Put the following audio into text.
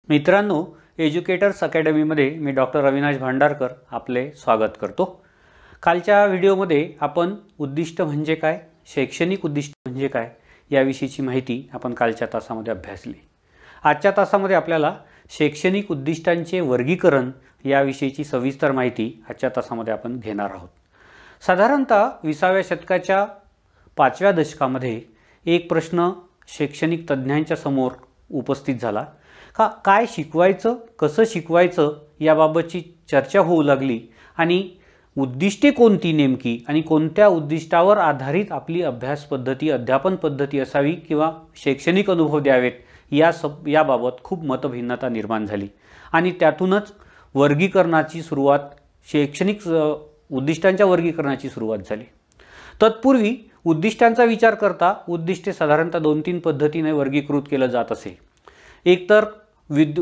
मित्रांनो, एज्युकेटर्स अकॅडमीमध्ये मी डॉक्टर अविनाश भांडारकर आपले स्वागत करतो। कालच्या व्हिडिओमध्ये आपण उद्दिष्ट म्हणजे काय, शैक्षणिक उद्दिष्ट म्हणजे काय याविषयीची माहिती आपण कालच्या तासामध्ये अभ्यासली। आजच्या तासामध्ये आपल्याला शैक्षणिक उद्दिष्टांचे वर्गीकरण याविषयीची सविस्तर माहिती आजच्या तासामध्ये आपण घेणार आहोत। साधारणतः 20व्या शतकाच्या 5व्या दशकामध्ये एक प्रश्न शैक्षणिक तज्ञांच्या समोर उपस्थित झाला। काय शिकवायचं, कसं शिकवायचं याबाबतची चर्चा होऊ लागली आणि उद्दिष्टे कोणती नेमकी आणि कोणत्या उद्दिष्टावर आधारित आपली अभ्यास पद्धती, अध्यापन पद्धती असावी किंवा शैक्षणिक अनुभव द्यावेत याबाबत खूप मतभिन्नता निर्माण झाली आणि त्यातूनच वर्गीकरणाची सुरुवात, शैक्षणिक उद्दिष्टांच्या वर्गीकरणाची सुरुवात झाली। तत्पूर्वी उद्दिष्टांचा विचार करता उद्दिष्टे साधारणतः 2-3 पद्धतीने वर्गीकृत केले जात असे। एक तर